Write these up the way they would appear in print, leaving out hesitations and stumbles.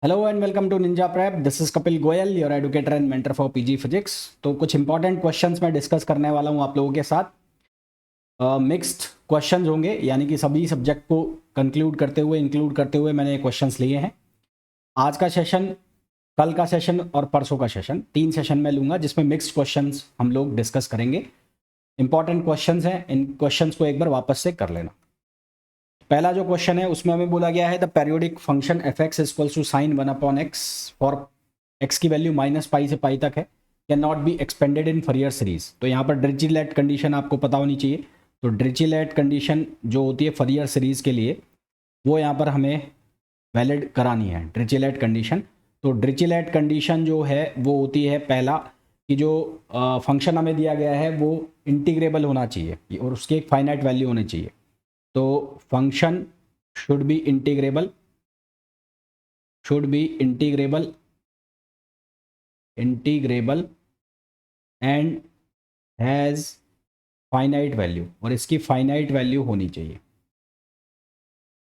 Hello and welcome to Ninja Prep. This is Kapil Goyal, your educator and mentor for PG physics. तो कुछ important questions मैं discuss करने वाला हूं आप लोगों के साथ। मिक्स्ड क्वेश्चंस होंगे, यानी कि सभी सब्जेक्ट को कंक्लूड करते हुए इंक्लूड करते हुए मैंने क्वेश्चंस लिए हैं। आज का सेशन, कल का सेशन और परसों का सेशन, 3 सेशन में लूंगा जिसमें मिक्स्ड क्वेश्चंस हम लोग डिस्कस करेंगे। इंपॉर्टेंट क्वेश्चंस हैं, इन क्वेश्चंस को एक बार वापस से कर लेना। पहला जो क्वेश्चन है उसमें हमें बोला गया है the periodic function f x equals to sine 1/x for x की वैल्यू -पाई से पाई तक है, can not be expanded in Fourier series. तो यहाँ पर ड्रिचिलेट कंडीशन आपको पता होनी चाहिए। तो ड्रिचिलेट कंडीशन जो होती है फरियर सीरीज के लिए, वो यहाँ पर हमें वैलिड करानी है, ड्रिचिलेट कंडीशन। तो ड्रिचिलेट कंडीशन जो है वो होती है, पहला कि जो फंक्शन हमें दिया गया है वो इंटीग्रेबल होना चाहिए और उसकी एक फाइनाइट वैल्यू होनी चाहिए। तो function should be integrable and has finite value, और इसकी फाइनाइट वैल्यू होनी चाहिए।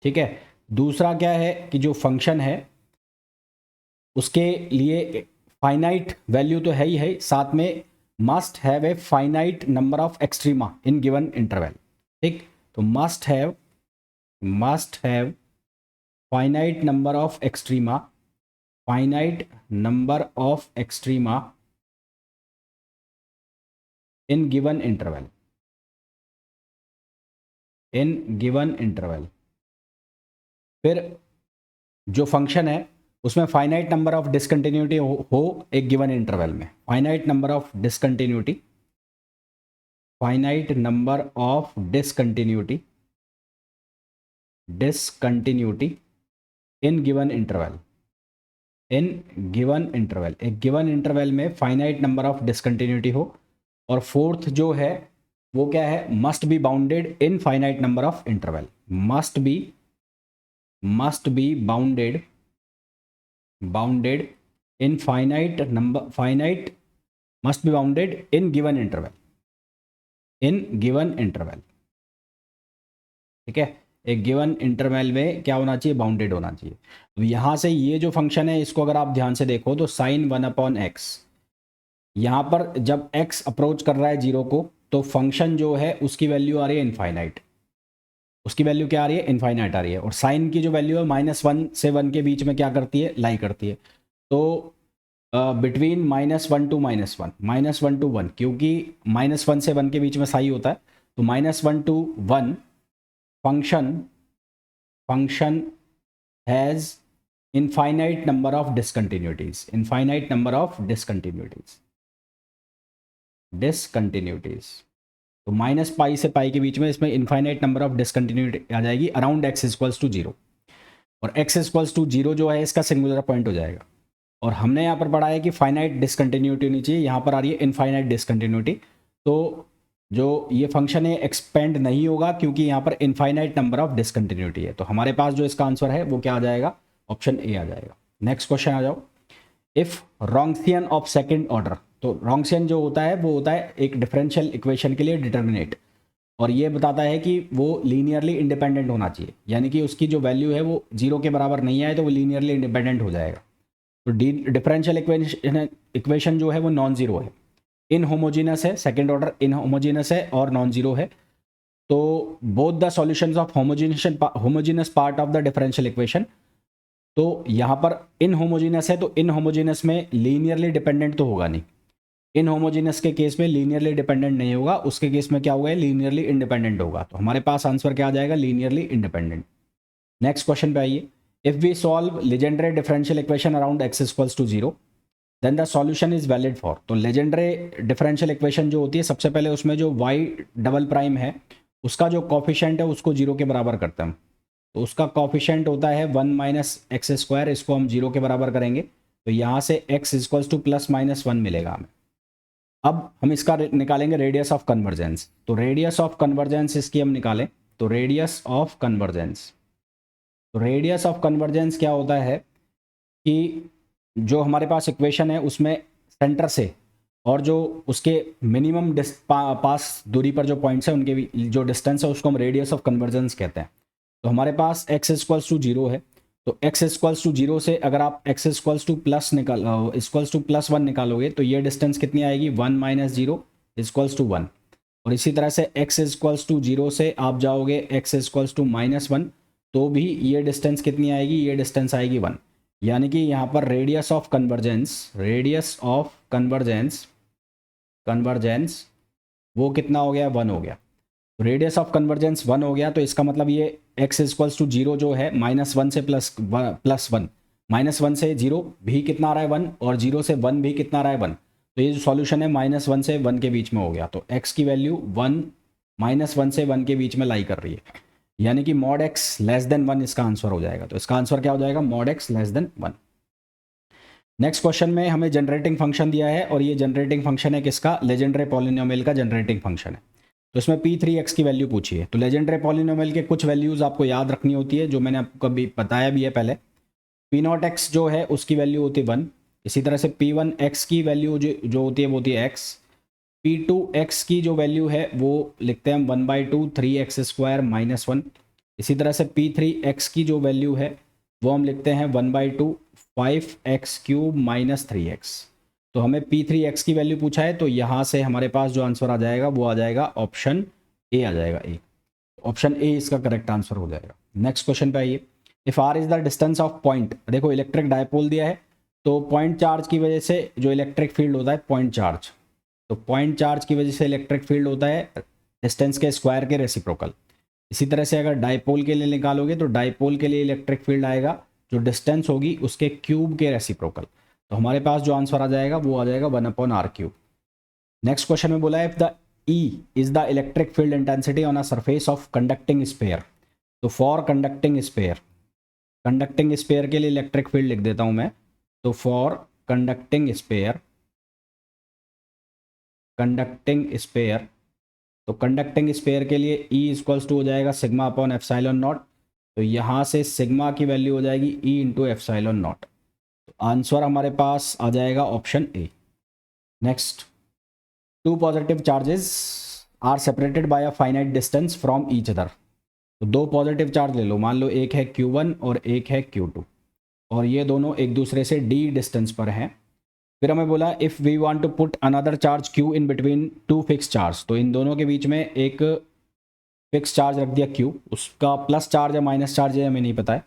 ठीक है। दूसरा क्या है कि जो फंक्शन है उसके लिए फाइनाइट वैल्यू तो है ही है, साथ में must have a finite number of extrema in given interval. ठीक। तो must have finite number of extrema in given interval। फिर जो फंक्शन है उसमें फाइनाइट नंबर ऑफ डिसकंटिन्यूटी हो एक गिवन इंटरवल में, finite number of discontinuity in given interval. एक गिवन इंटरवल में फाइनाइट नंबर ऑफ डिसकंटिन्यूटी हो। और फोर्थ जो है वो क्या है, must be bounded in finite number of interval. Must be bounded in must be bounded in given interval. ठीक है। एक गिवन इंटरवल में क्या होना चाहिए, बाउंडेड होना चाहिए। तो यहां से ये जो फंक्शन है इसको अगर आप ध्यान से देखो तो साइन 1/x, यहाँ पर जब x अप्रोच कर रहा है 0 को तो फंक्शन जो है उसकी वैल्यू आ रही है इनफाइनाइट। उसकी वैल्यू क्या आ रही है, इनफाइनाइट आ रही है। और साइन की जो वैल्यू है -1 से 1 के बीच में क्या करती है, लाई करती है। तो बिटवीन -1 to -1, क्योंकि -1 से 1 के बीच में साई होता है, तो -1 to 1 function has infinite number of discontinuities. तो -पाई से पाई के बीच में इसमें इनफाइनाइट नंबर ऑफ डिसकंटिन्यूटी आ जाएगी अराउंड x इक्वल्स टू 0। और x इक्वल्स टू 0 जो है इसका सिंगुलर पॉइंट हो जाएगा। और हमने यहाँ पर पढ़ा है कि फाइनाइट डिसकंटिन्यूटी होनी चाहिए, यहाँ पर आ रही है इनफाइनाइट डिसकंटिन्यूटी। तो जो ये फंक्शन है एक्सपेंड नहीं होगा क्योंकि यहाँ पर इनफाइनाइट नंबर ऑफ डिसकंटिन्यूटी है। तो हमारे पास जो इसका आंसर है वो क्या आ जाएगा, ऑप्शन ए आ जाएगा। नेक्स्ट क्वेश्चन आ जाओ। इफ रॉन्सियन ऑफ सेकंड ऑर्डर, तो रॉन्सियन जो होता है वो होता है एक डिफरेंशियल इक्वेशन के लिए डिटर्मिनेट, और ये बताता है कि वो लीनियरली इंडिपेंडेंट होना चाहिए, यानी कि उसकी जो वैल्यू है वो 0 के बराबर नहीं आए तो वो लीनियरली इंडिपेंडेंट हो जाएगा। तो डिफरेंशियल इक्वेशन जो है वो नॉन जीरो है, इनहोमोजीनस है, सेकंड ऑर्डर इनहोमोजीनस है और नॉन जीरो है। तो both the solutions of homogeneous part of the differential equation, तो यहाँ पर इनहोमोजीनस है तो इनहोमोजीनस में लीनियरली डिपेंडेंट तो होगा नहीं। इनहोमोजीनस के केस में लीनियरली डिपेंडेंट नहीं होगा, उसके केस में क्या होगा, लीनियरली इंडिपेंडेंट होगा। तो हमारे पास आंसर क्या आ जाएगा, लीनियरली इंडिपेंडेंट। नेक्स्ट क्वेश्चन पे आइए। If we solve Legendre differential equation around x equals to 0 then the solution is valid for. तो लेजेंडरे डिफरेंशियल इक्वेशन जो होती है, सबसे पहले उसमें जो y" है उसका जो कॉफिशेंट है उसको 0 के बराबर करते हैं हम। तो उसका कॉफिशेंट होता है 1 - x², इसको हम 0 के बराबर करेंगे तो यहाँ से x इक्वल्स टू +-1 मिलेगा हमें। अब हम इसका निकालेंगे रेडियस ऑफ कन्वर्जेंस। तो रेडियस ऑफ कन्वर्जेंस इसकी हम निकालें तो रेडियस ऑफ कन्वर्जेंस क्या होता है कि जो हमारे पास इक्वेशन है उसमें सेंटर से और जो उसके मिनिमम पास दूरी पर जो पॉइंट्स हैं उनके जो डिस्टेंस है उसको हम रेडियस ऑफ कन्वर्जेंस कहते हैं। तो हमारे पास x इक्वल्स टू 0 है तो x इक्वल्स टू 0 से अगर आप x इक्वल्स टू प्लस 1 निकालोगे तो ये डिस्टेंस कितनी आएगी, 1 माइनस 0 इक्वल्स टू 1। और इसी तरह से x इक्वल्स टू 0 से आप जाओगे x इक्वल्स टू -1 तो भी ये डिस्टेंस कितनी आएगी, ये डिस्टेंस आएगी 1। यानी कि यहाँ पर रेडियस ऑफ कन्वर्जेंस वो कितना हो गया, 1 हो गया। रेडियस ऑफ कन्वर्जेंस 1 हो गया तो इसका मतलब ये x इक्वल्स टू 0 जो है -1 से प्लस 1, -1 से 0 भी कितना आ रहा है 1, और 0 से 1 भी कितना आ रहा है 1। तो ये जो सॉल्यूशन है -1 से 1 के बीच में हो गया, तो x की वैल्यू -1 से 1 के बीच में लाई कर रही है, यानी कि mod x लेस देन 1 इसका आंसर हो जाएगा। तो इसका आंसर क्या हो जाएगा, mod x less than 1। Next question में हमें जनरेटिंग फंक्शन दिया है और ये जनरेटिंग फंक्शन है किसका, लेजेंडरे पॉलिनोमियल का जनरेटिंग फंक्शन है। तो इसमें p3x की वैल्यू पूछी है। तो लेजेंडरे पॉलिनोमियल के कुछ वैल्यूज़ आपको याद रखनी होती है जो मैंने आपको कभी बताया भी है पहले। p0x जो है उसकी वैल्यू होती है 1। इसी तरह से p1x की वैल्यू जो होती है वो होती है x। p2x की जो वैल्यू है वो लिखते हैं हम 1/2 3x² - 1। इसी तरह से p3x की जो वैल्यू है वो हम लिखते हैं 1/2 5x³ - 3x। तो हमें p3x की वैल्यू पूछा है, तो यहाँ से हमारे पास जो आंसर आ जाएगा वो आ जाएगा ऑप्शन ए आ जाएगा, ए। ऑप्शन ए इसका करेक्ट आंसर हो जाएगा। नेक्स्ट क्वेश्चन पे आइए। If r is the distance of point, देखो इलेक्ट्रिक डायपोल दिया है, तो पॉइंट चार्ज की वजह से जो इलेक्ट्रिक फील्ड होता है पॉइंट चार्ज, तो पॉइंट चार्ज की वजह से इलेक्ट्रिक फील्ड होता है डिस्टेंस के स्क्वायर के रेसिप्रोकल। इसी तरह से अगर डायपोल के लिए निकालोगे तो डायपोल के लिए इलेक्ट्रिक फील्ड आएगा जो डिस्टेंस होगी उसके क्यूब के रेसिप्रोकल। तो हमारे पास जो आंसर आ जाएगा वो आ जाएगा 1/r³। नेक्स्ट क्वेश्चन में बोला है if the E is the electric field intensity on a surface of conducting sphere. तो फॉर कंडक्टिंग स्फीयर के लिए इलेक्ट्रिक फील्ड लिख देता हूं मैं। तो फॉर कंडक्टिंग स्फीयर, तो कंडक्टिंग स्फीयर के लिए E इक्वल्स टू हो जाएगा σ/ε0। तो यहाँ से सिग्मा की वैल्यू हो जाएगी E × ε0। तो आंसर हमारे पास आ जाएगा option A. Next, 2 positive charges are separated by a finite distance from each other. तो 2 पॉजिटिव चार्ज ले लो, मान लो एक है Q1 और एक है Q2, और ये दोनों एक दूसरे से d डिस्टेंस पर हैं। फिर हमें बोला if we want to put another charge Q in between 2 fix charge. तो इन दोनों के बीच में एक फिक्स चार्ज रख दिया Q, उसका प्लस चार्ज है माइनस चार्ज है हमें नहीं पता है।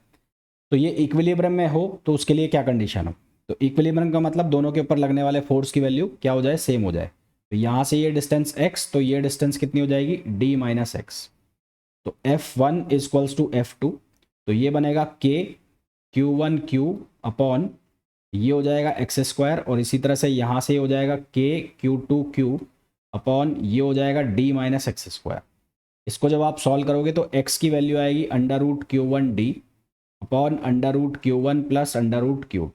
तो ये इक्विलिब्रियम में हो तो उसके लिए क्या कंडीशन हो, तो इक्विलिब्रियम का मतलब दोनों के ऊपर लगने वाले फोर्स की वैल्यू क्या हो जाए, सेम हो जाए। तो यहाँ से ये डिस्टेंस x, तो ये डिस्टेंस कितनी हो जाएगी d - x। तो F1 = F2, तो ये बनेगा k Q1Q अपॉन ये हो जाएगा x², और इसी तरह से यहाँ से हो जाएगा k Q2Q अपॉन ये हो जाएगा d - x²। इसको जब आप सॉल्व करोगे तो x की वैल्यू आएगी √Q1d अपॉन √Q1 + √Q2।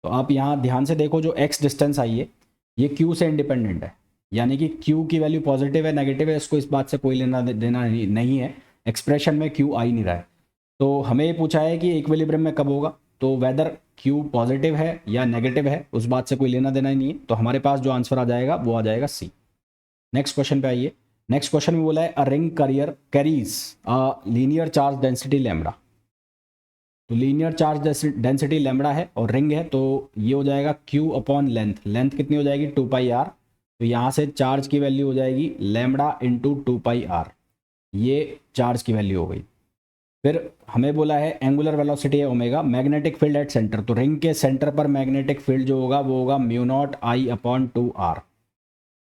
तो आप यहाँ ध्यान से देखो जो x डिस्टेंस आई है ये Q से इंडिपेंडेंट है, यानी कि Q की वैल्यू पॉजिटिव है नेगेटिव है इसको इस बात से कोई लेना देना नहीं है, एक्सप्रेशन में Q आ ही नहीं रहा है। तो हमें ये पूछा है कि इक्विलिब्रियम में कब होगा, तो वेदर Q पॉजिटिव है या नेगेटिव है उस बात से कोई लेना देना ही नहीं है। तो हमारे पास जो आंसर आ जाएगा वो आ जाएगा सी। नेक्स्ट क्वेश्चन पे आइए। नेक्स्ट क्वेश्चन में बोला है a ring carries a linear charge density lambda. तो लीनियर चार्ज डेंसिटी लैम्बडा है और रिंग है, तो ये हो जाएगा Q अपॉन लेंथ कितनी हो जाएगी 2πr। तो यहाँ से चार्ज की वैल्यू हो जाएगी लैम्बडा × 2πr, ये चार्ज की वैल्यू हो गई। फिर हमें बोला है एंगुलर वेलोसिटी है omega, magnetic field at centre. तो रिंग के सेंटर पर मैग्नेटिक फील्ड जो होगा वो होगा μ0I/2r।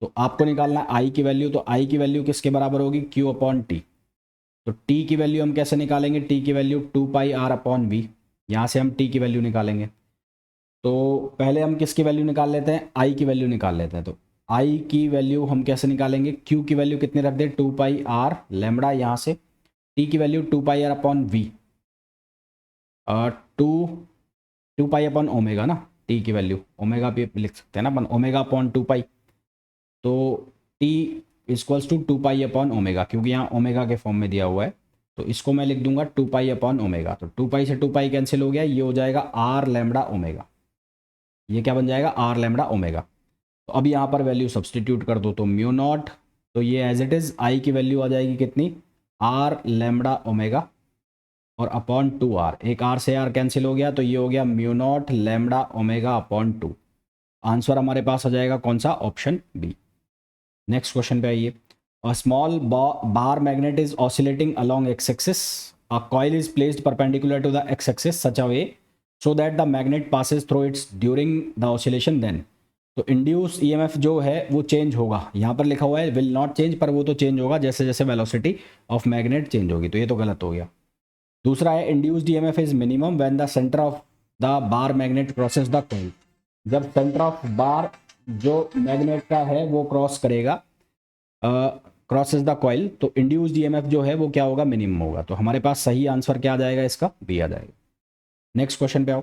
तो आपको निकालना है I की वैल्यू, तो I की वैल्यू किसके बराबर होगी Q/T। तो T की वैल्यू हम कैसे निकालेंगे, T की वैल्यू 2πr/v, यहाँ से हम T की वैल्यू निकालेंगे। तो पहले हम किसकी वैल्यू निकाल लेते हैं, I की वैल्यू निकाल लेते हैं। तो I की वैल्यू हम कैसे निकालेंगे, Q की वैल्यू कितनी रख दे 2πr लैम्बडा, यहाँ से T की वैल्यू 2πr/v, 2π/ω ना, T की वैल्यू ओमेगा भी लिख सकते हैं ना अपन, ω/2π। तो T = 2π/ω, क्योंकि यहाँ ओमेगा के फॉर्म में दिया हुआ है, तो इसको मैं लिख दूंगा 2π/ω। तो 2π से 2π कैंसिल हो गया, ये हो जाएगा r λω, ये क्या बन जाएगा r λω। तो अब यहाँ पर वैल्यू सब्सटीट्यूट कर दो, तो μ0, तो ये एज इट इज़ I की वैल्यू आ जाएगी कितनी r λω और अपॉन 2r, एक r से r कैंसिल हो गया तो ये हो गया mu naught lambda omega upon 2। Answer हमारे पास आ जाएगा कौन सा, ऑप्शन बी। नेक्स्ट क्वेश्चन पे आइए। A small bar magnet is oscillating along x axis, a coil is placed perpendicular to the x axis such a way so that the magnet passes through its during the oscillation, then तो induce EMF जो है वो change होगा। यहाँ पर लिखा हुआ है विल नॉट चेंज, पर वो तो चेंज होगा जैसे जैसे वेलोसिटी ऑफ मैग्नेट चेंज होगी, तो ये तो गलत हो गया। दूसरा है induced EMF is minimum when the centre of the bar magnet crosses the coil, जब सेंटर ऑफ बार जो मैग्नेट का है वो क्रॉस करेगा, क्रॉसेस द कॉइल, तो इंड्यूस्ड ईएमएफ जो है वो क्या होगा, मिनिमम होगा। तो हमारे पास सही आंसर क्या आ जाएगा इसका, बी आ जाएगा। नेक्स्ट क्वेश्चन पे आओ।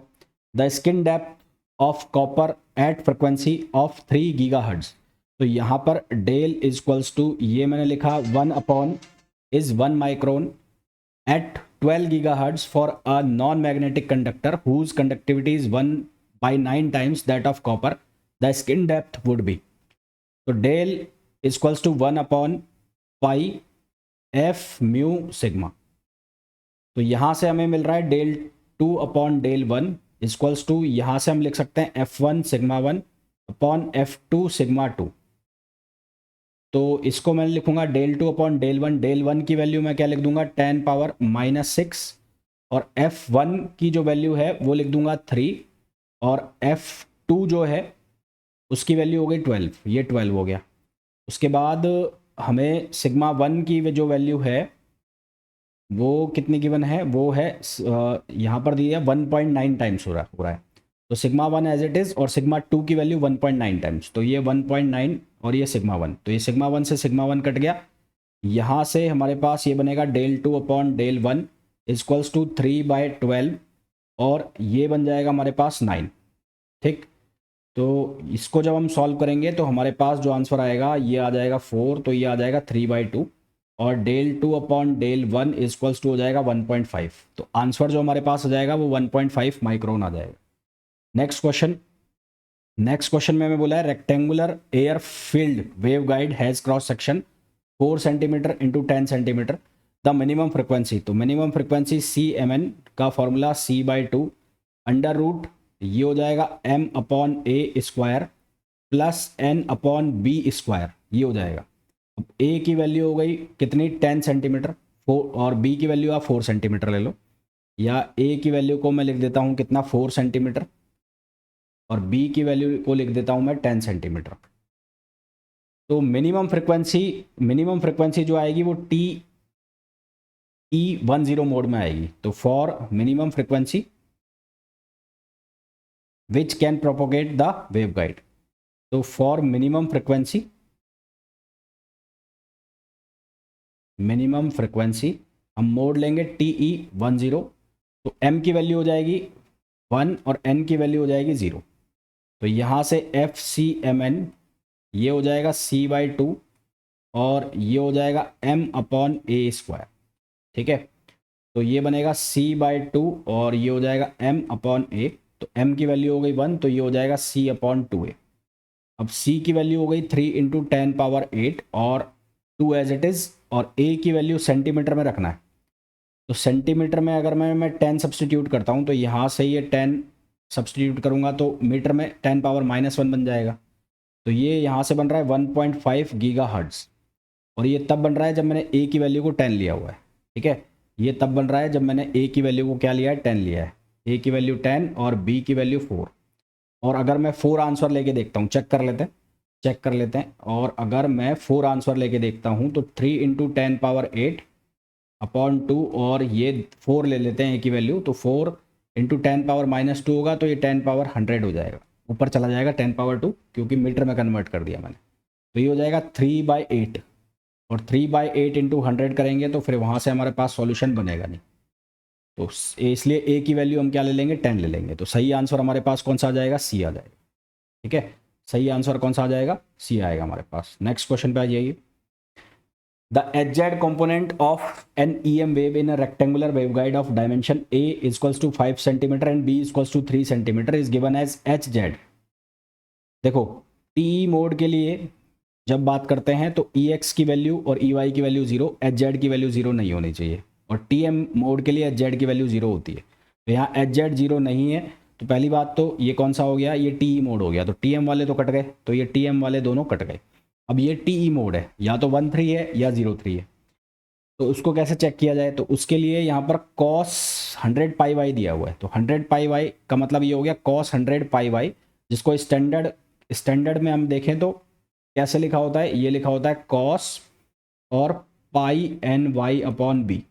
The skin depth of copper at frequency of 3 gigahertz, तो यहाँ पर डेल इज इक्वल्स टू, ये मैंने लिखा 1 upon is 1 micron at 12 gigahertz for a non-magnetic conductor whose conductivity is 1/9 times that of copper, the skin depth would be, तो del is equals to 1 upon pi f mu sigma, तो यहां से हमें मिल रहा है del 2 upon del 1 is equals to, यहां से हम लिख सकते हैं f1 sigma 1 upon f2 sigma 2, तो इसको मैं लिखूंगा डेल 2 अपॉन डेल 1। डेल 1 की वैल्यू मैं क्या लिख दूंगा, 10 पावर -6, और f1 की जो वैल्यू है वो लिख दूंगा 3, और f2 जो है उसकी वैल्यू हो गई 12, ये 12 हो गया। उसके बाद हमें सिग्मा 1 की जो वैल्यू है वो कितनी गिवन है, वो है यहाँ पर दिया 1.9 टाइम्स हो रहा है, तो सिग्मा 1 एज इट इज़, और सिग्मा 2 की वैल्यू 1.9 टाइम्स, तो ये 1.9 और ये सिग्मा 1, तो ये सिग्मा 1 से सिग्मा 1 कट गया। यहाँ से हमारे पास ये बनेगा del 2 upon del 1 equals to 3/12, और ये बन जाएगा हमारे पास 9। ठीक, तो इसको जब हम सॉल्व करेंगे तो हमारे पास जो आंसर आएगा ये आ जाएगा 4, तो ये आ जाएगा 3/2, और del 2 upon del 1 equals to हो जाएगा 1.5, तो आंसर जो हमारे पास आ जाएगा वो 1.5 माइक्रोन आ जाएगा। नेक्स्ट क्वेश्चन में हमें बोला है rectangular air field wave guide has cross section 4 centimetre into 10 centimetre, the minimum frequency, तो मिनिमम फ्रिक्वेंसी CMN का फॉर्मूला C/2 अंडर रूट, ये हो जाएगा M upon A square plus N upon B square, ये हो जाएगा। अब A की वैल्यू हो गई कितनी, 10 सेंटीमीटर, 4, और B की वैल्यू आप 4 सेंटीमीटर ले लो, या A की वैल्यू को मैं लिख देता हूँ कितना, 4 सेंटीमीटर, और B की वैल्यू को लिख देता हूं मैं 10 सेंटीमीटर। तो मिनिमम फ्रिक्वेंसी जो आएगी वो TE10 मोड में आएगी, तो for minimum frequency which can propagate the waveguide, तो फॉर मिनिमम फ्रिक्वेंसी हम मोड लेंगे TE10, तो M की वैल्यू हो जाएगी 1 और N की वैल्यू हो जाएगी 0, तो यहाँ से FCMN ये हो जाएगा C/2, और ये हो जाएगा M अपॉन A स्क्वायर। ठीक है, तो ये बनेगा C/2 और ये हो जाएगा M अपॉन A, तो M की वैल्यू हो गई 1, तो ये हो जाएगा C अपॉन 2A। अब C की वैल्यू हो गई 3 इंटू 10 पावर 8 और 2 एज इट इज़, और A की वैल्यू सेंटीमीटर में रखना है, तो सेंटीमीटर में अगर मैं 10 सब्सटीट्यूट करता हूँ तो यहाँ से ये 10 सब्सटीट्यूट करूँगा तो मीटर में 10 पावर -1 बन जाएगा, तो ये यहाँ से बन रहा है 1.5 गीगाहर्ट्ज़, और ये तब बन रहा है जब मैंने A की वैल्यू को 10 लिया हुआ है। ठीक है, ये तब बन रहा है जब मैंने A की वैल्यू को क्या लिया है, 10 लिया है, A की वैल्यू 10 और B की वैल्यू 4, और अगर मैं 4 आंसर लेके देखता हूँ, चेक कर लेते हैं, और अगर मैं 4 आंसर लेके देखता हूँ तो 3 इंटू 10 पावर 8 अपॉन 2, और ये 4 ले लेते हैं A की वैल्यू, तो 4 इंटू 10 पावर -2 होगा, तो ये 10 पावर 100 हो जाएगा, ऊपर चला जाएगा 10 पावर 2 क्योंकि मीटर में कन्वर्ट कर दिया मैंने, तो ये हो जाएगा 3/8, और 3/8 इंटू 100 करेंगे तो फिर वहाँ से हमारे पास सॉल्यूशन बनेगा नहीं, तो इसलिए A की वैल्यू हम क्या ले लेंगे, 10 ले लेंगे, तो सही आंसर हमारे पास कौन सा आ जाएगा, C आ जाएगा। ठीक है, सही आंसर कौन सा आ जाएगा, C आएगा हमारे पास। नेक्स्ट क्वेश्चन पे आ जाइए। The HZ component of an EM wave in a rectangular waveguide of dimension A is equals to 5 cm and B is equals to 3 cm is given as HZ। देखो TE mode के लिए जब बात करते हैं तो EX की value और EY की वैल्यू 0, HZ की वैल्यू 0 नहीं होनी चाहिए। और टी एम मोड के लिए एच जेड की वैल्यू 0 होती है। तो यहाँ एच जेड 0 नहीं है, तो पहली बात तो ये कौन सा हो गया, ये टी ई मोड हो गया। तो टी एम वाले तो कट गए, तो ये टी एम वाले दोनों कट गए। अब ये टी ई मोड है, या तो 1 3 है या 0 3 है। तो उसको कैसे चेक किया जाए, तो उसके लिए यहाँ पर कॉस 100 पाई वाई दिया हुआ है। तो 100 पाई वाई का मतलब ये हो गया कॉस 100 पाई वाई, जिसको स्टैंडर्ड में हम देखें तो कैसे लिखा होता है, ये लिखा होता है कॉस और पाई एन वाई अपॉन बी।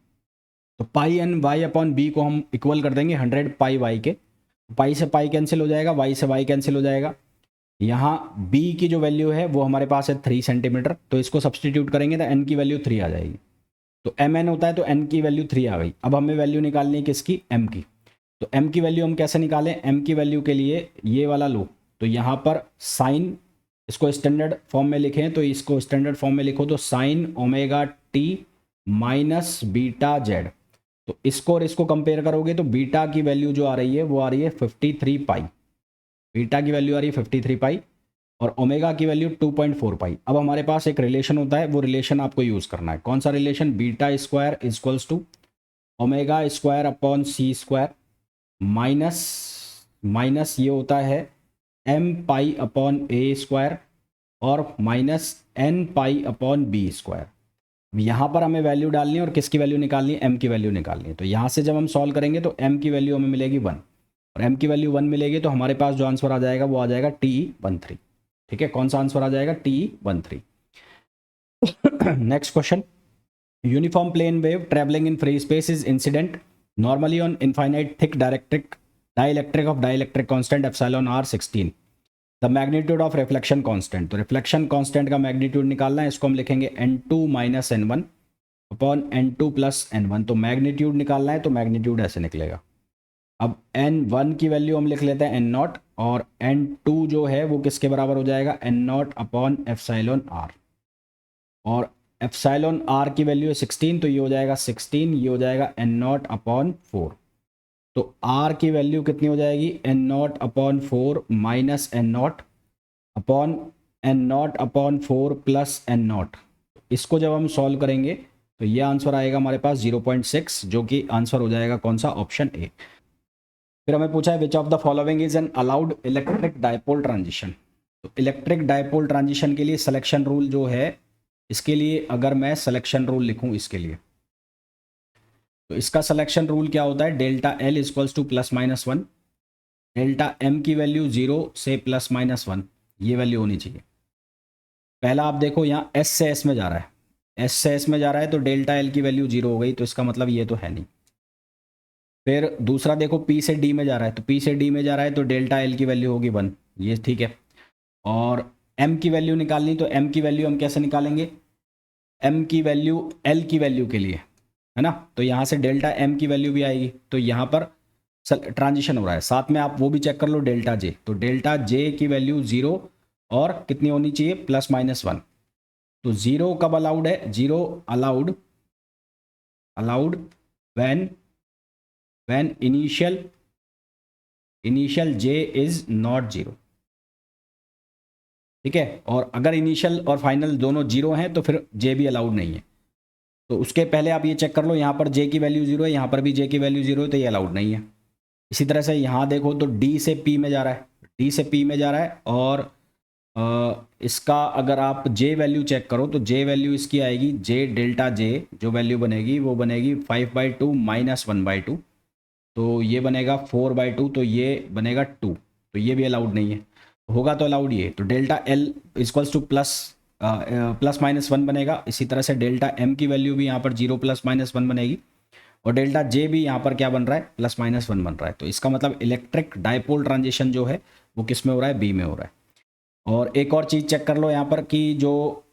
तो पाई एन वाई अपॉन बी को हम इक्वल कर देंगे 100 पाई वाई के। पाई से पाई कैंसिल हो जाएगा, वाई से वाई कैंसिल हो जाएगा। यहाँ बी की जो वैल्यू है वो हमारे पास है 3 सेंटीमीटर, तो इसको सब्सटीट्यूट करेंगे तो एन की वैल्यू 3 आ जाएगी। तो एम एन होता है, तो एन की वैल्यू 3 आ गई। अब हमें वैल्यू निकालनी है किसकी, एम की। तो एम की वैल्यू हम कैसे निकालें, एम की वैल्यू के लिए ये वाला लो, तो यहाँ पर साइन, इसको स्टैंडर्ड फॉर्म में लिखें तो इसको स्टैंडर्ड फॉर्म में लिखो तो sine omega T minus beta Z. तो इसको और इसको कंपेयर करोगे तो बीटा की वैल्यू जो आ रही है वो आ रही है 53 पाई। बीटा की वैल्यू आ रही है 53 पाई और ओमेगा की वैल्यू 2.4 पाई। अब हमारे पास एक रिलेशन होता है, वो रिलेशन आपको यूज़ करना है। कौन सा relation, beta square equals to omega square upon c square minus minus ये होता है m pi upon a square और minus n pi upon b square. यहाँ पर हमें वैल्यू डालनी है और किसकी वैल्यू निकालनी है, एम की वैल्यू निकालनी है। तो यहाँ से जब हम सॉल्व करेंगे तो एम की वैल्यू हमें मिलेगी 1 और एम की वैल्यू 1 मिलेगी, तो हमारे पास जो आंसर आ जाएगा वो आ जाएगा TE13। ठीक है, कौन सा आंसर आ जाएगा, TE13। Next question, uniform plane wave travelling in free space is incident normally on infinite thick dielectric of dielectric constant epsilon r 16। The magnitude of reflection constant, तो रिफ्लेक्शन कांस्टेंट का magnitude निकालना है, इसको हम लिखेंगे n2 minus n1 upon n2 plus n1। तो magnitude निकालना है तो मैग्नीट्यूड ऐसे निकलेगा। अब n1 की वैल्यू हम लिख लेते हैं n0 और n2 जो है वो किसके बराबर हो जाएगा, n0 अपॉन एप्सिलॉन r। और एप्सिलॉन r की वैल्यू है 16, तो ये हो जाएगा 16, ये हो जाएगा n0 अपॉन 4। तो r की वैल्यू कितनी हो जाएगी, n0 upon 4 minus n0 upon 4 plus n0। इसको जब हम सॉल्व करेंगे तो ये आंसर आएगा हमारे पास 0.6, जो कि आंसर हो जाएगा कौन सा, ऑप्शन ए। फिर हमें पूछा है विच of the following is an allowed electric dipole transition. तो इलेक्ट्रिक डायपोल ट्रांजिशन के लिए सिलेक्शन रूल जो है, इसके लिए अगर मैं सिलेक्शन रूल लिखूं इसके लिए, तो इसका सिलेक्शन रूल क्या होता है, delta l equals to plus minus 1, delta m की वैल्यू 0 से प्लस माइनस 1, ये वैल्यू होनी चाहिए। पहला आप देखो यहाँ एस से एस में जा रहा है, एस से एस में जा रहा है तो डेल्टा एल की वैल्यू 0 हो गई, तो इसका मतलब ये तो है नहीं। फिर दूसरा देखो पी से डी में जा रहा है, तो पी से डी में जा रहा है तो डेल्टा एल की वैल्यू होगी 1, ये ठीक है। और एम की वैल्यू निकालनी, तो एम की वैल्यू हम कैसे निकालेंगे, एम की वैल्यू एल की वैल्यू के लिए है ना, तो यहाँ से डेल्टा एम की वैल्यू भी आएगी। तो यहाँ पर ट्रांजिशन हो रहा है, साथ में आप वो भी चेक कर लो डेल्टा जे, तो डेल्टा जे की वैल्यू 0 और कितनी होनी चाहिए, प्लस माइनस 1। तो 0 कब अलाउड है, 0 allowed when initial J is not 0। ठीक है, और अगर इनिशियल और फाइनल दोनों 0 हैं तो फिर जे भी अलाउड नहीं है। तो उसके पहले आप ये चेक कर लो, यहाँ पर जे की वैल्यू 0 है, यहाँ पर भी जे की वैल्यू 0 है, तो ये अलाउड नहीं है। इसी तरह से यहाँ देखो तो डी से पी में जा रहा है, डी से पी में जा रहा है, और इसका अगर आप जे वैल्यू चेक करो तो जे वैल्यू इसकी आएगी, जे डेल्टा जे जो वैल्यू बनेगी वो बनेगी 5/2 माइनस 1/2, तो ये बनेगा 4/2, तो ये बनेगा 2, तो ये भी अलाउड नहीं है। होगा तो अलाउड ये, तो delta l equals to plus minus 1 बनेगा। इसी तरह से डेल्टा एम की वैल्यू भी यहाँ पर 0 प्लस माइनस 1 बनेगी, और डेल्टा जे भी यहाँ पर क्या बन रहा है, प्लस माइनस 1 बन रहा है। तो इसका मतलब इलेक्ट्रिक डायपोल ट्रांजिशन जो है वो किस में हो रहा है, बी में हो रहा है। और एक और चीज़ चेक कर लो यहाँ पर कि जो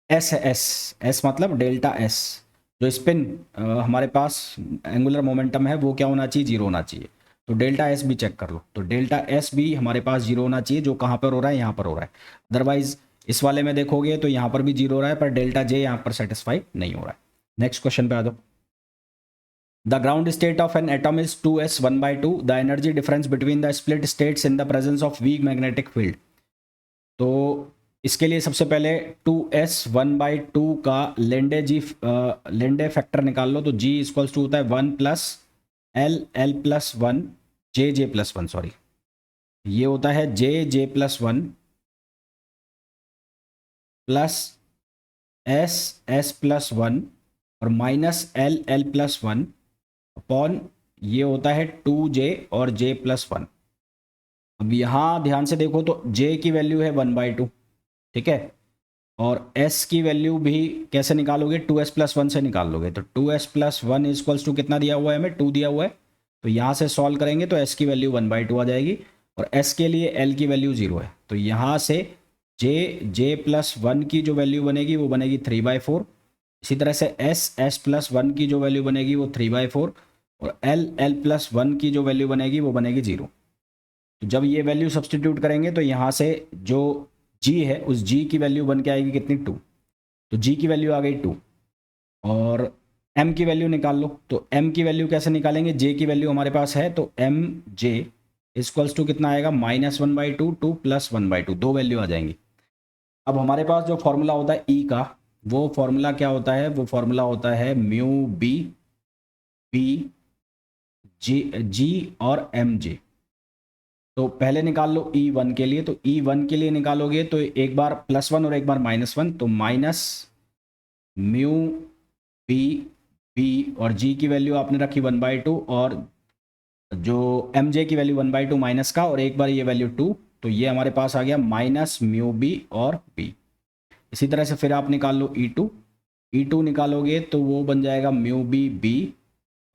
एस मतलब डेल्टा एस, जो स्पिन हमारे पास एंगुलर मोमेंटम है वो क्या होना चाहिए, 0 होना चाहिए। तो डेल्टा एस भी चेक कर लो, तो डेल्टा एस भी हमारे पास 0 होना चाहिए, जो कहाँ पर हो रहा है, यहाँ पर हो रहा है। अदरवाइज इस वाले में देखोगे तो यहाँ पर भी 0 हो रहा है, पर डेल्टा जे यहाँ पर सेटिस्फाई नहीं हो रहा है। नेक्स्ट क्वेश्चन पे आ जाओ। The ground state of an atom is 2s 1/2, the energy difference between the split states in the presence of weak magnetic field. तो इसके लिए सबसे पहले 2s1/2 का लेंडे फैक्टर निकाल लो। तो g इक्वल्स टू होता है 1 प्लस l+1 j+1, सॉरी, ये होता है j+1 प्लस s+1 और माइनस l+1 अपॉन ये होता है 2j और j+1। अब यहाँ ध्यान से देखो तो j की वैल्यू है 1/2, ठीक है, और s की वैल्यू भी कैसे निकालोगे, 2s+1 से निकाल लोगे। तो 2s+1 इक्वल्स टू कितना दिया हुआ है हमें, 2 दिया हुआ है। तो यहाँ से सॉल्व करेंगे तो s की वैल्यू 1/2 आ जाएगी और s के लिए l की वैल्यू 0 है। तो यहाँ से j+1 की जो वैल्यू बनेगी वो बनेगी 3/4। इसी तरह से s+1 की जो वैल्यू बनेगी वो 3/4 और l+1 की जो वैल्यू बनेगी वो बनेगी 0। तो जब ये वैल्यू सब्सटीट्यूट करेंगे तो यहाँ से जो g है उस g की वैल्यू बन के आएगी कितनी, 2। तो g की वैल्यू आ गई 2 और m की वैल्यू निकाल लो। तो m की वैल्यू कैसे निकालेंगे, j की वैल्यू हमारे पास है तो m j इक्वल्स टू कितना आएगा, -1/2 2 +1/2, दो वैल्यू आ जाएंगी। अब हमारे पास जो फॉर्मूला होता है E का, वो फॉर्मूला क्या होता है, वो फॉर्मूला होता है म्यू बी पी जी और एम जे। तो पहले निकाल लो E1 के लिए। तो E1 के लिए निकालोगे तो एक बार +1 और एक बार -1, तो माइनस म्यू बी बी और जी की वैल्यू आपने रखी 1/2 और जो एम जे की वैल्यू 1/2 माइनस का और एक बार ये वैल्यू 2। तो ये हमारे पास आ गया माइनस म्यू बी और बी। इसी तरह से फिर आप निकाल लो E2 निकालोगे तो वो बन जाएगा म्यू बी बी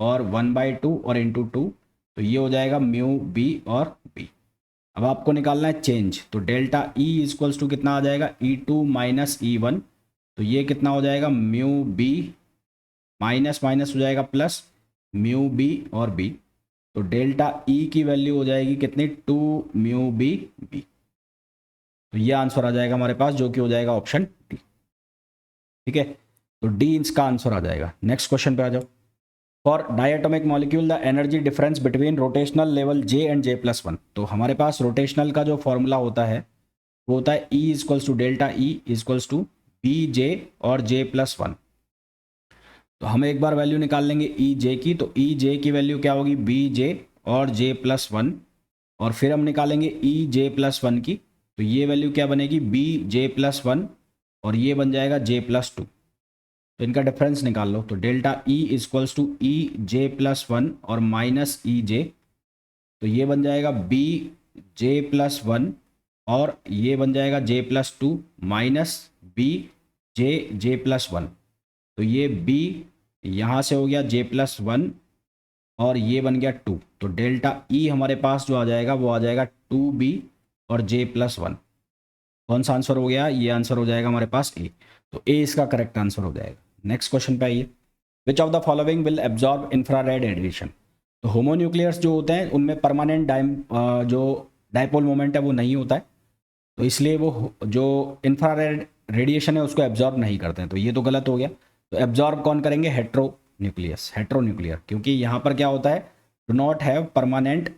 और 1/2 और इंटू 2, तो ये हो जाएगा म्यू बी और बी। अब आपको निकालना है चेंज। तो डेल्टा E इक्वल्स टू कितना आ जाएगा, E2 माइनस E1। तो ये कितना हो जाएगा, म्यू बी माइनस माइनस हो जाएगा प्लस म्यू बी और बी। तो डेल्टा E की वैल्यू हो जाएगी कितनी, 2 म्यू बी बी। तो ये आंसर आ जाएगा हमारे पास, जो कि हो जाएगा ऑप्शन डी। ठीक है, तो डी इसका आंसर आ जाएगा। नेक्स्ट क्वेश्चन पे आ जाओ। For diatomic molecule the energy difference between rotational level J and J+1। तो हमारे पास रोटेशनल का जो फॉर्मूला होता है वो होता है E equals to delta E equals to b j और J+1। तो हम एक बार वैल्यू निकाल लेंगे ई जे की। तो ई जे की वैल्यू क्या होगी, बी जे और J+1 और फिर हम निकालेंगे ई J+1 की। तो ये वैल्यू क्या बनेगी, बी J+1 और ये बन जाएगा J+2। तो इनका डिफरेंस निकाल लो। तो delta E equals to e J+1 और माइनस ई जे। तो ये बन जाएगा बी J+1 और ये बन जाएगा J+2 माइनस बी J+1। तो ये B यहाँ से हो गया J+1 और ये बन गया 2। तो डेल्टा E हमारे पास जो आ जाएगा वो आ जाएगा 2B और J+1। कौन सा आंसर हो गया, ये आंसर हो जाएगा हमारे पास A। तो A इसका करेक्ट आंसर हो जाएगा। नेक्स्ट क्वेश्चन पे आइए। Which of the following will absorb infrared radiation. तो होमोन्यूक्लियर्स जो होते हैं उनमें परमानेंट जो डायपोल मोमेंट है वो नहीं होता है, तो इसलिए वो जो इंफ्रारेड रेडिएशन है उसको एब्जॉर्ब नहीं करते हैं। तो ये तो गलत हो गया। तो एब्जॉर्ब कौन करेंगे, हेट्रोन्यूक्लियर, क्योंकि यहाँ पर क्या होता है, do not have permanent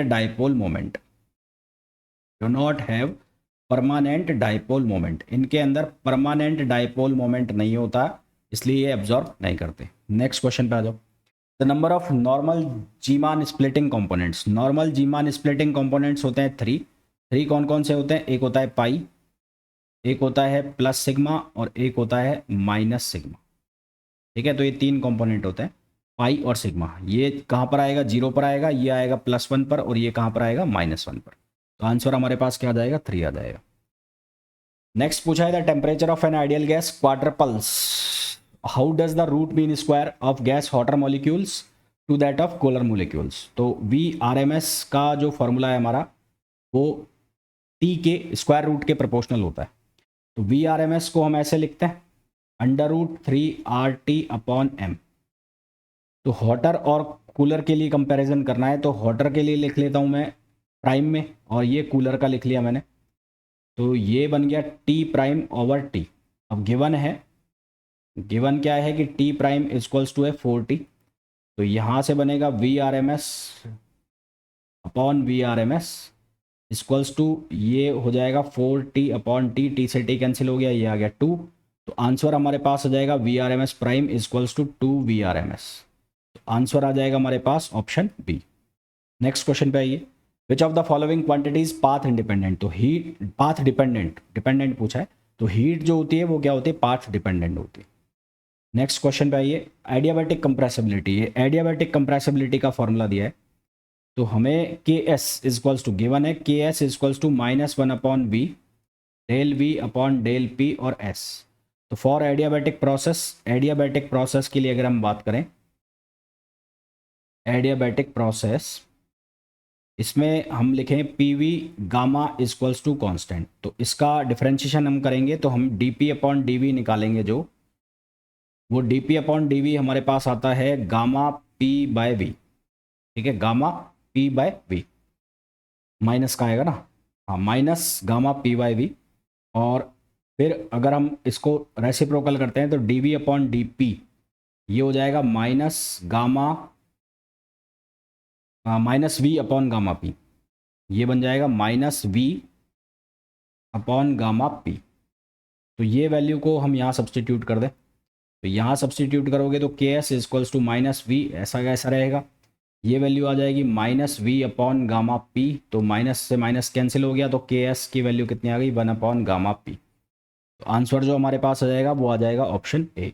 dipole moment, do not have permanent dipole moment. इनके अंदर परमानेंट डायपोल मोमेंट नहीं होता, इसलिए ये एब्जॉर्ब नहीं करते। नेक्स्ट क्वेश्चन पे आ जाओ। The number of normal Zeeman splitting components. Normal Zeeman splitting components होते हैं 3 कौन कौन से होते हैं, एक होता है पाई, एक होता है प्लस सिग्मा और एक होता है माइनस सिग्मा। ठीक है, तो ये 3 कंपोनेंट होते हैं, पाई और सिग्मा। ये कहाँ पर आएगा, 0 पर आएगा, ये आएगा +1 पर और ये कहाँ पर आएगा, -1 पर। तो आंसर हमारे पास क्या आ जाएगा, 3 आ जाएगा। नेक्स्ट पूछा है the temperature of an ideal gas quadruples, how does the root mean square of gas hotter molecules to that of colder molecules. तो VRMS का जो फॉर्मूला है हमारा वो T के स्क्वायर रूट के प्रोपोर्शनल होता है। तो VRMS को हम ऐसे लिखते हैं √3RT/m। तो हॉटर और कूलर के लिए कंपैरिजन करना है, तो हॉटर के लिए लिख लेता हूँ मैं प्राइम में और ये कूलर का लिख लिया मैंने। तो ये बन गया T'/T। अब गिवन क्या है कि T' इक्वल्स टू है 4T। तो यहाँ से बनेगा VRMS/VRMS इक्वल्स टू ये हो जाएगा 4t अपॉन टी, टी से टी कैंसिल हो गया, ये आ गया 2। तो आंसर हमारे पास आ जाएगा V R M S prime equals to 2 VRMS। तो आंसर आ जाएगा हमारे पास ऑप्शन बी। नेक्स्ट क्वेश्चन पे आइए, which of the following quantities path independent. तो हीट पाथ डिपेंडेंट, डिपेंडेंट पूछा है, तो हीट जो होती है वो क्या होती है, पाथ डिपेंडेंट होती है। नेक्स्ट क्वेश्चन पे आइए, एडियाबैटिक कंप्रेसिबिलिटी। ये एडियाबैटिक कंप्रेसिबिलिटी का फॉर्मूला दिया है, तो हमें के एस इजक्वल्स टू गिवन है, K S equals to -1 upon V, del V upon del P और एस। तो for adiabatic process, adiabatic process के लिए अगर हम बात करें, एडियाबैटिक प्रोसेस, इसमें हम लिखें P V gamma equals to constant. तो इसका डिफरेंशिएशन हम करेंगे तो हम d P upon d V निकालेंगे, जो वो d P upon d V हमारे पास आता है गामा पी बाय वी। ठीक है, gamma P by V, minus का आएगा ना, हाँ, minus gamma P by V. और फिर अगर हम इसको रेसिप्रोकल करते हैं तो d V upon d P ये हो जाएगा minus gamma minus V upon gamma P, ये बन जाएगा minus V upon gamma P. तो ये वैल्यू को हम यहाँ सब्सटीट्यूट कर दें, तो यहाँ सब्सटीट्यूट करोगे तो K S equals to minus V, ऐसा कैसा रहेगा, ये वैल्यू आ जाएगी minus V upon gamma P. तो माइनस से माइनस कैंसिल हो गया, तो के एस की वैल्यू कितनी आ गई, 1 अपॉन गामा पी। तो आंसर जो हमारे पास आ जाएगा वो आ जाएगा option A.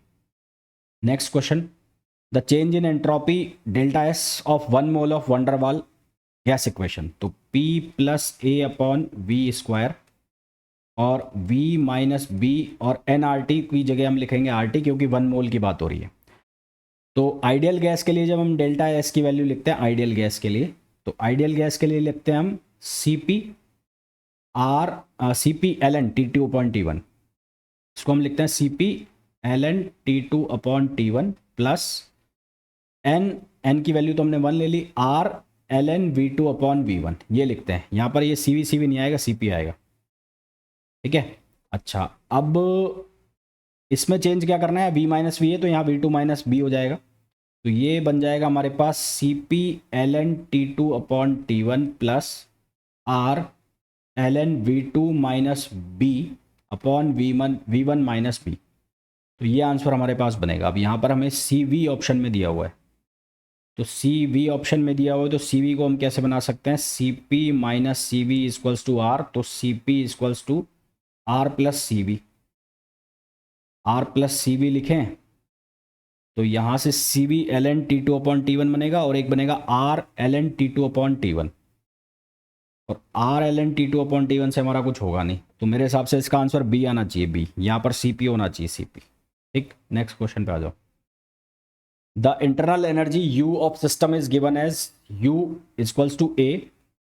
Next question, the change in entropy delta S of 1 mole of van der Waals gas equation. तो P plus a upon V square और V माइनस बी और nRT की जगह हम लिखेंगे RT, क्योंकि 1 मोल की बात हो रही है। तो आइडियल गैस के लिए जब हम डेल्टा एस की वैल्यू लिखते हैं आइडियल गैस के लिए, तो आइडियल गैस के लिए लिखते हैं हम CP/LN/T2/T1। इसको हम लिखते हैं CP/LN/T2/T1 प्लस एन की वैल्यू तो हमने 1 ले ली, R/LN/V2/V1 ये लिखते हैं। यहाँ पर ये CV नहीं आएगा, CP आएगा। ठीक है, अच्छा, अब इसमें चेंज क्या करना है, V माइनस वी है तो यहाँ V2 माइनस बी हो जाएगा। तो ये बन जाएगा हमारे पास CP/LN/T2/T1 plus R/LN/V2 minus b upon V1 minus b. तो ये आंसर हमारे पास बनेगा। अब यहाँ पर हमें CV ऑप्शन में दिया हुआ है, तो CV ऑप्शन में दिया हुआ है, तो CV को हम कैसे बना सकते हैं, CP minus CV equals to R। तो CP equals to R plus CV, R plus CV लिखें तो यहाँ से CB/LN/T2/T1 बनेगा और एक बनेगा R/LN/T2/T1। और R/LN/T2/T1 से हमारा कुछ होगा नहीं, तो मेरे हिसाब से इसका आंसर बी आना चाहिए, बी, यहाँ पर CP होना चाहिए, CP। ठीक, नेक्स्ट क्वेश्चन पे आ जाओ। The internal energy U of system is given as U equals to A।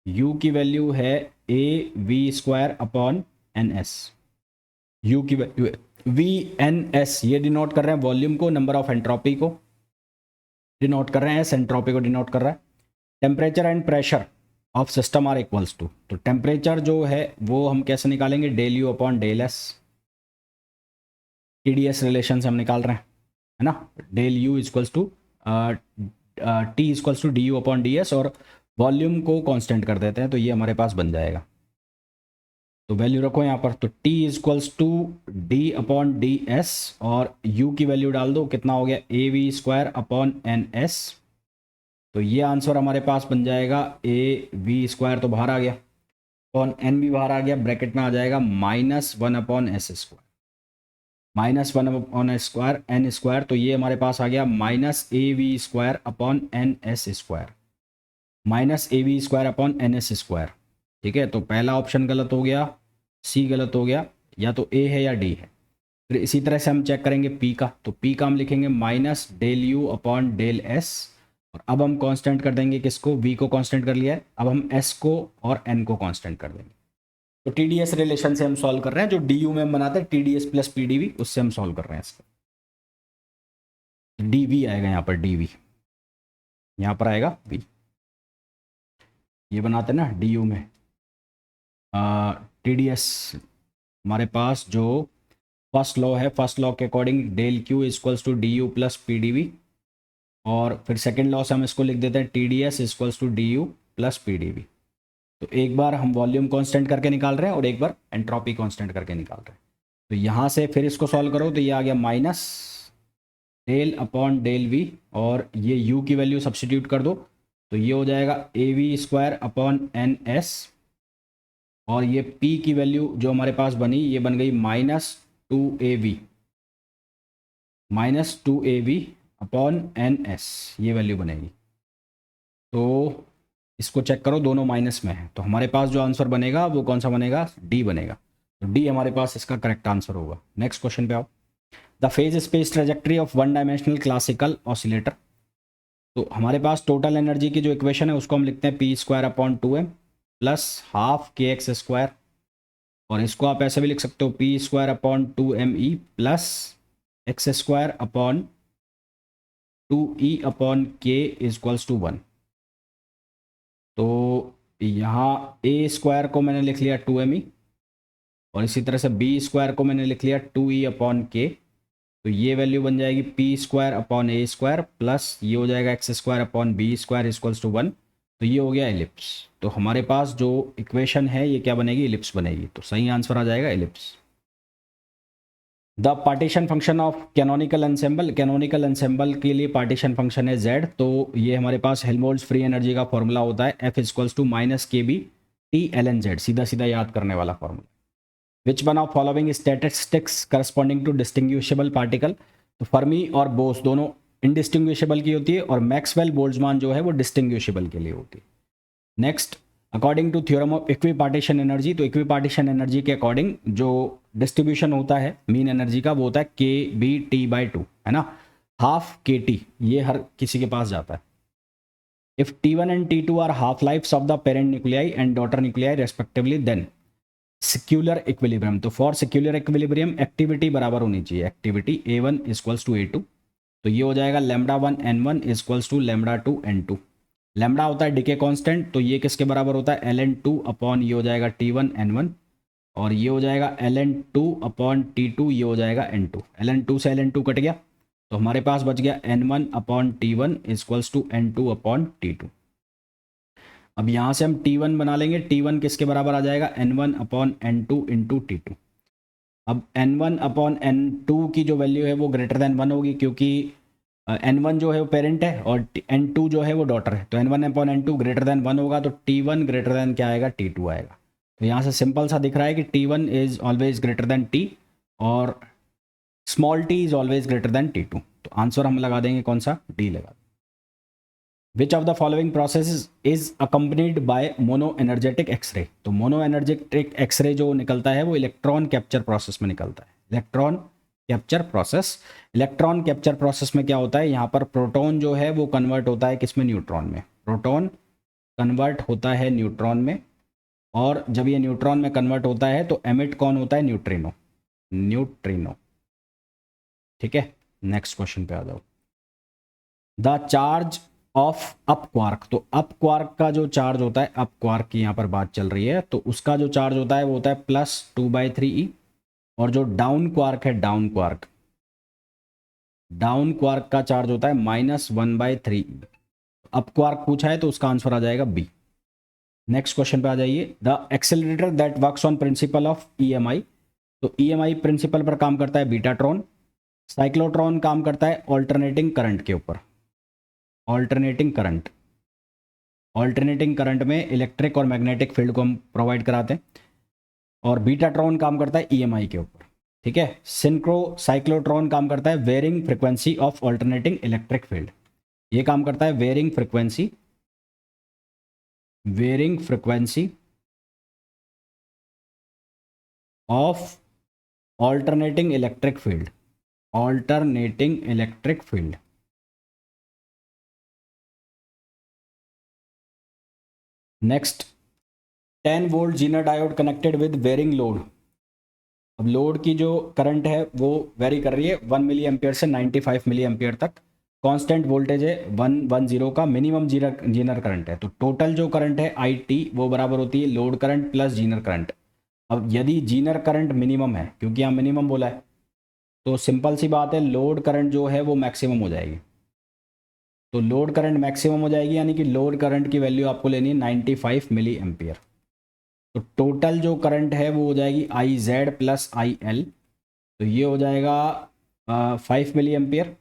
U की वैल्यू है AV² अपॉन NS। U की वैल्यू है VNS, ये डिनोट कर रहे हैं वॉल्यूम को, नंबर ऑफ एंट्रोपी को डिनोट कर रहे हैं, एंट्रोपी को डिनोट कर रहा है। Temperature and pressure of system are equals to, तो टेम्परेचर जो है वो हम कैसे निकालेंगे, del U upon del S. TDS relation से हम निकाल रहे हैं, है ना, del U equals to T equals to DU upon DS, और वॉल्यूम को कांस्टेंट कर देते हैं, तो ये हमारे पास बन जाएगा। तो वैल्यू रखो यहाँ पर, तो T equals to D upon DS और U की वैल्यू डाल दो, कितना हो गया, AV² अपॉन NS। तो ये आंसर हमारे पास बन जाएगा AV² तो बाहर आ गया, अपॉन N भी बाहर आ गया, ब्रैकेट में आ जाएगा -1 upon S², -1 upon S² N²। तो ये हमारे पास आ गया -AV² upon NS², -AV² upon NS²। ठीक है, तो पहला ऑप्शन गलत हो गया, C गलत हो गया, या तो A है या D है। फिर इसी तरह से हम चेक करेंगे P का, तो P का हम लिखेंगे minus del U upon del S, और अब हम कांस्टेंट कर देंगे किसको, V को कांस्टेंट कर लिया है, अब हम S को और N को कांस्टेंट कर देंगे। तो TDS रिलेशन से हम सॉल्व कर रहे हैं, जो DU में हम बनाते हैं TDS प्लस PDV, उससे हम सॉल्व कर रहे हैं इसका। DV आएगा यहाँ पर, DV यहाँ पर आएगा V, ये बनाते हैं ना DU में। TDS हमारे पास जो फर्स्ट लॉ है, फर्स्ट लॉ के according del Q equals to DU plus PDV, और फिर सेकंड लॉ से हम इसको लिख देते हैं TDS equals to DU plus PDV। तो एक बार हम वॉल्यूम कांस्टेंट करके निकाल रहे हैं और एक बार एंट्रोपी कांस्टेंट करके निकाल रहे हैं। तो यहाँ से फिर इसको सॉल्व करो तो ये आ गया minus del upon del V, और ये यू की वैल्यू सब्सटीट्यूट कर दो तो ये हो जाएगा A V square upon N S, और ये पी की वैल्यू जो हमारे पास बनी ये बन गई -2 AV अपॉन एन एस, ये वैल्यू बनेगी। तो इसको चेक करो, दोनों माइनस में है, तो हमारे पास जो आंसर बनेगा वो कौन सा बनेगा, डी बनेगा। तो डी हमारे पास इसका करेक्ट आंसर होगा। नेक्स्ट क्वेश्चन पे आओ। The phase space trajectory of one dimensional classical oscillator. तो हमारे पास टोटल एनर्जी की जो इक्वेशन है उसको हम लिखते हैं p² upon 2m plus half kx², और इसको आप ऐसे भी लिख सकते हो p² upon 2me plus x² upon 2e upon k equals to 1। तो यहाँ a² को मैंने लिख लिया 2me, और इसी तरह से b² को मैंने लिख लिया 2e अपॉन k। तो ये वैल्यू बन जाएगी p² अपॉन a² प्लस ये हो जाएगा x² upon b² equals to 1। तो ये हो गया एलिप्स। तो हमारे पास जो इक्वेशन है ये क्या बनेगी, एलिप्स बनेगी। तो सही आंसर आ जाएगा ellipse. The partition function of canonical ensemble. Canonical ensemble के लिए पार्टीशन फंक्शन है z। तो ये हमारे पास हेल्महोल्ट्ज़ फ्री एनर्जी का फॉर्मूला होता है F equals to -kB T ln z, सीधा सीधा याद करने वाला formula. Which one of following statistics corresponding to distinguishable particle. तो फर्मी और बोस दोनों इनडिस्टिंग्विशेबल की होती है, और मैक्सवेल बोल्ट्जमान जो है वो डिस्टिंग्विशेबल के लिए होती है। Next, according to theorem of equipartition energy. तो इक्विपार्टीशन एनर्जी के अकॉर्डिंग जो डिस्ट्रीब्यूशन होता है मीन एनर्जी का वो होता है kBT/2, है ना, हाफ KT, ये हर किसी के पास जाता है। If T1 and T2 are half lifes of the parent nuclei and daughter nuclei respectively, then secular equilibrium. तो फॉर सिक्यूलर इक्विलिब्रियम एक्टिविटी बराबर होनी चाहिए, activity A1 equals to A2। तो ये हो जाएगा λ1 n1 equals to λ2 n2। Lambda होता है डिके कांस्टेंट, तो ये किसके बराबर होता है, ln2 अपॉन ये हो जाएगा T1 n1, और ये हो जाएगा ln2 अपॉन T2, ये हो जाएगा n2। ln2 से ln2 कट गया तो हमारे पास बच गया n1 upon T1 equals to n2 upon T2। अब यहाँ से हम T1 बना लेंगे, T1 किसके बराबर आ जाएगा, n1 upon n2 into T2। अब n1 अपॉन n2 की जो वैल्यू है वो ग्रेटर देन 1 होगी, क्योंकि n1 जो है वो पेरेंट है और n2 जो है वो डॉटर है। तो n1 upon n2 greater than 1 होगा, तो T1 ग्रेटर देन क्या आएगा, T2 आएगा। तो यहाँ से सिंपल सा दिख रहा है कि T1 is always greater than T और small t is always greater than T2। तो आंसर हम लगा देंगे कौन सा, डी लगा। Which of the following process is accompanied by mono energetic x-ray. तो मोनो एनर्जेटिक एक्सरे जो निकलता है वो इलेक्ट्रॉन कैप्चर प्रोसेस में निकलता है। Electron capture process, electron capture process में क्या होता है, यहाँ पर प्रोटॉन जो है वो कन्वर्ट होता है किसमें, न्यूट्रॉन में। प्रोटॉन कन्वर्ट होता है न्यूट्रॉन में, और जब ये न्यूट्रॉन में कन्वर्ट होता है तो एमिट कौन होता है, न्यूट्रिनो। न्यूट्रिनो, ठीक है। नेक्स्ट क्वेश्चन पे आ जाओ। The charge of up quark. तो अप क्वार्क का जो चार्ज होता है, अप क्वार्क की यहाँ पर बात चल रही है, तो उसका जो चार्ज होता है वो होता है +2/3e, और जो डाउन क्वार्क है, डाउन क्वार्क का चार्ज होता है -1/3e। अप क्वार्क पूछा है तो उसका आंसर आ जाएगा बी। नेक्स्ट क्वेश्चन पे आ जाइए। The accelerator that works on principle of EMI। तो EMI प्रिंसिपल पर काम करता है बीटाट्रॉन। साइक्लोट्रॉन काम करता है ऑल्टरनेटिंग करंट के ऊपर। ऑल्टरनेटिंग करंट में इलेक्ट्रिक और मैग्नेटिक फील्ड को हम प्रोवाइड कराते हैं, और बीटाट्रॉन काम करता है EMI के ऊपर, ठीक है। साइक्लोट्रॉन काम करता है varying frequency of alternating electric field. ये काम करता है varying frequency of alternating electric field. Next, 10 volt zener diode connected with varying load. अब लोड की जो करंट है वो वेरी कर रही है 1 मिली एम्पियर से 95 मिली एम्पियर तक। कांस्टेंट वोल्टेज है 110 का, मिनिमम जीनर करंट है। तो टोटल जो करंट है IT वो बराबर होती है load current plus Zener current. अब यदि जीनर करंट मिनिमम है, क्योंकि यहाँ मिनिमम बोला है, तो सिंपल सी बात है लोड करंट जो है वो मैक्सिमम हो जाएगी। तो लोड करंट मैक्सिमम हो जाएगी, यानी कि लोड करंट की वैल्यू आपको लेनी है 95 मिली एम्पियर। तो टोटल जो करंट है वो हो जाएगी I Z plus I L, तो ये हो जाएगा 5 milli ampere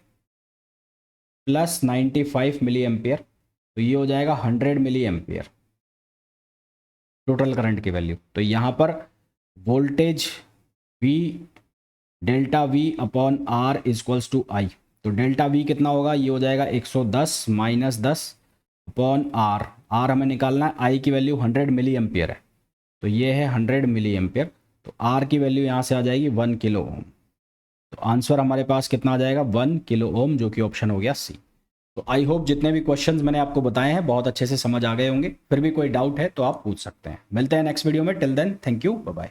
plus 95 milli ampere, तो ये हो जाएगा 100 मिली एम्पियर टोटल करंट की वैल्यू। तो यहाँ पर voltage V delta V upon R is equals to I, तो डेल्टा V कितना होगा, ये हो जाएगा 110 माइनस 10 अपॉन R हमें निकालना है, I की वैल्यू 100 मिली एम्पियर है, तो ये है 100 मिली एम्पियर, तो R की वैल्यू यहाँ से आ जाएगी 1 किलो ओम। तो आंसर हमारे पास कितना आ जाएगा, 1 किलो ओम, जो कि ऑप्शन हो गया सी। तो आई होप जितने भी क्वेश्चंस मैंने आपको बताए हैं बहुत अच्छे से समझ आ गए होंगे। फिर भी कोई डाउट है तो आप पूछ सकते हैं। मिलते हैं नेक्स्ट वीडियो में, till then thank you, bye bye.